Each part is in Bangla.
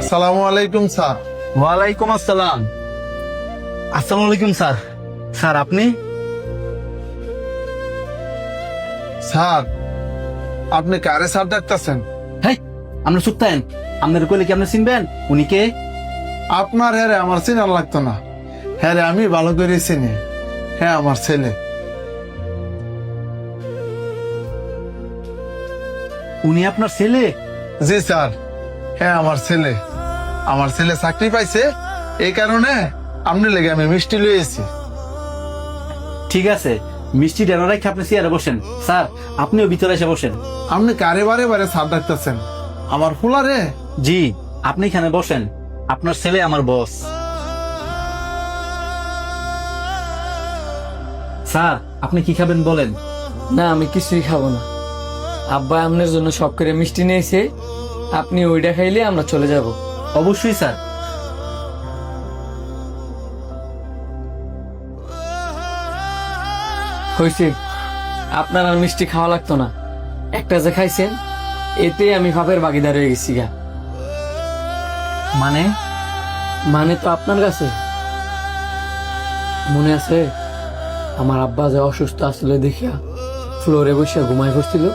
আসসালামু আলাইকুম স্যার। ওয়ালাইকুম আসসালাম। আসসালামু আলাইকুম স্যার। স্যার আপনি? স্যার আপনি কারে স্যার ডাকতেছেন? হেই, আপনি চুপ থাকেন। আপনার কইলে কি আপনি চিনবেন উনি কে? আপনার হ্যাঁ আমার চিনার লাগতো না। হ্যাঁ আমি ভালো করে চিনি। হ্যাঁ আমার ছেলে। উনি আপনার ছেলে? জি স্যার, হ্যাঁ আমার ছেলে। আমার ছেলে চাকরি পাইছে, এই কারণে আপনি লেগে আমি মিষ্টি লইয়েছি। ঠিক আছে, মিষ্টি ডেনা রেখে আপনি চেয়ারে বসেন। স্যার আপনিও ভিতরে এসে বসেন। আপনি কারে বারে বারে স্যার ডাকতেছেন? আমার ফুলারে? জি, আপনি এখানে বসেন। আপনার ছেলে আমার বস। স্যার আপনি কি খাবেন বলেন? না, আমি কিছুই খাবো না। আব্বা আপনার জন্য সব করে মিষ্টি নিয়েছে, আপনি ওইটা খাইলে আমরা চলে যাব। অবশ্যই স্যার। হয়েছে, আপনার আর মিষ্টি খাওয়া লাগতো না। একটা যে খাইছেন, এতে আমি ভাবের ভাগিদার হয়ে গেছি গা। মানে? মানে তো আপনার কাছে মনে আছে আমার আব্বা যে অসুস্থ আসলে দেখিয়া ফ্লোরে বসে ঘুমাই পড়ছিল?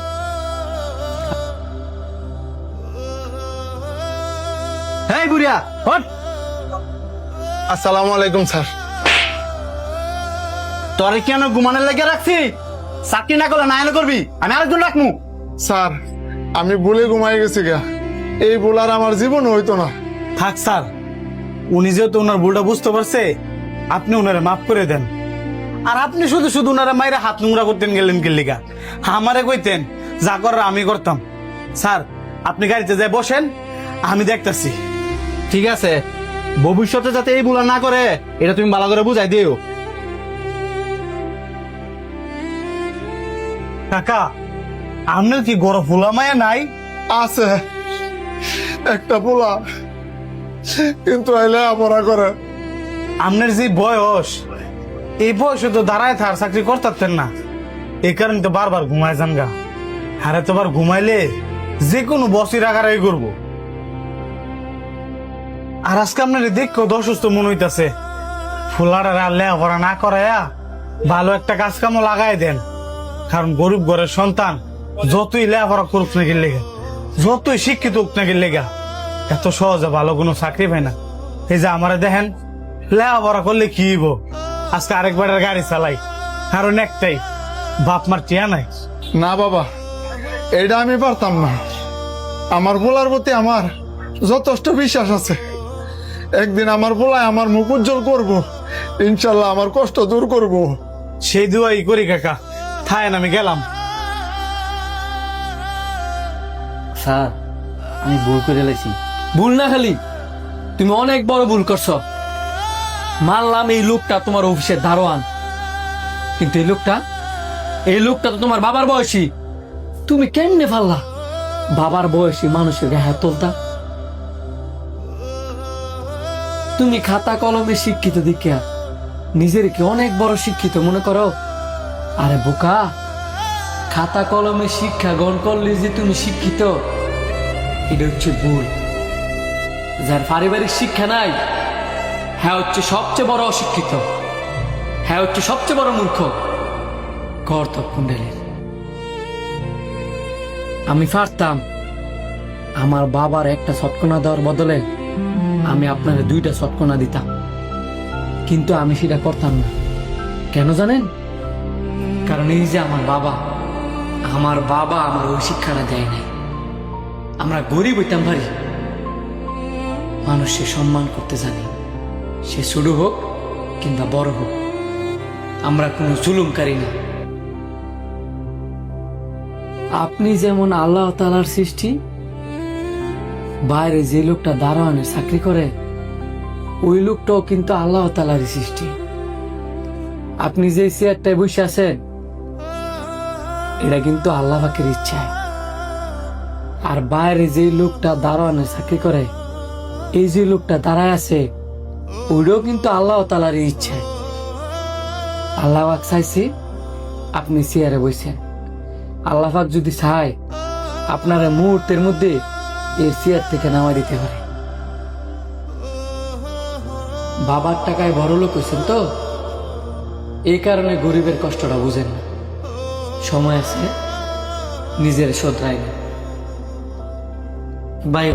হেই বুড়িয়া, হট! আসসালামু আলাইকুম স্যার। তোরে কেন ঘুমানোর লেগে রাখছি? চাকরি না করলে না এনে করবি, আমি আরেকজন রাখমু। স্যার আমি ভুলে ঘুমাই গেছি গা, এই ভুল আর আমার জীবন হইতো না। থাক স্যার, উনি যেহেতু ওনার ভুলটা বুঝতে পারছে, আপনি ওনারা মাফ করে দেন। আর আপনি শুধু শুধু ওনারা মাইরে হাত নোংরা করতেন গেলেন গেলিগা, আমারে কইতেন যা করার আমি করতাম। স্যার আপনি গাড়িতে যাই বসেন, আমি দেখতাছি। ঠিক আছে, ভবিষ্যতে যাতে এই ভুল আর না করে এটা তুমি ভালো করে বুঝাই দিও। কাকা, আপনার কি গরম ফুলা মায়া নাই? আছে একটা পোলা, কিন্তু আইলে আপরা করে। আপনার যে বয়স, এই বয়সে তো দাঁড়ায় থার চাকরি করতেন না, এই কারণে তো বারবার ঘুমায় যান গা। হারে তোবার ঘুমাইলে যে কোনো বসই রাগারাগি করবো। আর আজকে আপনার দেখো অসুস্থ মনে হইতাছে, ফুলার আর লেখাপড়া না করাইয়া ভালো একটা কাজ কামও লাগাই দেন। কারণ গরিব ঘরের সন্তান যতই লেখাপড়া করুক নাকি লেগা, যতই শিক্ষিত হোক নাকি লেগা, এত সহজে ভালো কোনো চাকরি পায় না। এই যে আমারে দেখেন, লেখাপড়া করলে কি হইব, আজকে আরেকবারের গাড়ি চালাই, কারণ একটাই, বাপ মার টিয়া নাই। না বাবা, এটা আমি পারতাম না। আমার পোলার প্রতি আমার যথেষ্ট বিশ্বাস আছে। একদিন আমার পোলায় আমার মুখ উজ্জ্বল করবো, ইনশাল্লাহ আমার কষ্ট দূর করব। সেই দুয়াই করি কাকা, থাকেন আমি গেলাম। স্যার আমি ভুল করে লেছি। ভুল না খালি, তুমি অনেক বড় ভুল করছো। মানলাম এই লোকটা তোমার অফিসের দারোয়ান, কিন্তু এই লোকটা তো তোমার বাবার বয়সী। তুমি কেমনে পারলা বাবার বয়সী মানুষের গায়ে হাত তুলতা? তুমি খাতা কলমে শিক্ষিত দেখিয়া নিজের কি অনেক বড় শিক্ষিত মনে করো? আরে বোকা, খাতা কলমে শিক্ষা গ্রহণ করলে যে তুমি শিক্ষিত, এটা হচ্ছে ভুল। যার পারিবারিক শিক্ষা নাই, হ্যাঁ হচ্ছে সবচেয়ে বড় অশিক্ষিত, হ্যাঁ হচ্ছে সবচেয়ে বড় মূর্খ। কর্তব কুণ্ডলীর। আমি পারতাম আমার বাবার একটা সৎকনা দেওয়ার বদলে আমি আপনার দুইটা সৎকনা দিতাম, কিন্তু আমি সেটা করতাম না। কেন জানেন? কারণ এই যে আমার বাবা আমার ওই শিক্ষাটা দেয় নাই। আমরা গরিব হইতাম পারি, মানুষকে সম্মান করতে জানি, সে ছোট হোক কিংবা বড় হোক। আমরা কোনো জুলুমকারী না। আপনি যেমন আল্লাহ তাআলার সৃষ্টি, বাইরে যে লোকটা দারোয়ানের চাকরি করে ওই লোকটাও কিন্তু আল্লাহ তাআলারই সৃষ্টি। আপনি যে চেয়ারটায় বসে আছেন এটা কিন্তু আল্লাহ পাকের ইচ্ছায়। আর বাইরে যে লোকটা দারোয়ানের চাকরি করে, এই যে লোকটা দাঁড়ায় আছে ওইটাও কিন্তু আল্লাহ তাআলারই ইচ্ছায়। আল্লাহ পাক চাইছে আপনি চেয়ারে বসেন, আল্লাহ পাক যদি চায় আপনারা মুহূর্তের মধ্যে এই চেয়ার থেকে নামা দিতে পারে। বাবার টাকায় বড় লোক হয়েছেন তো, এই কারণে গরিবের কষ্টটা বুঝেন না। সময় আছে, নিজের শোধরায় না। বাই।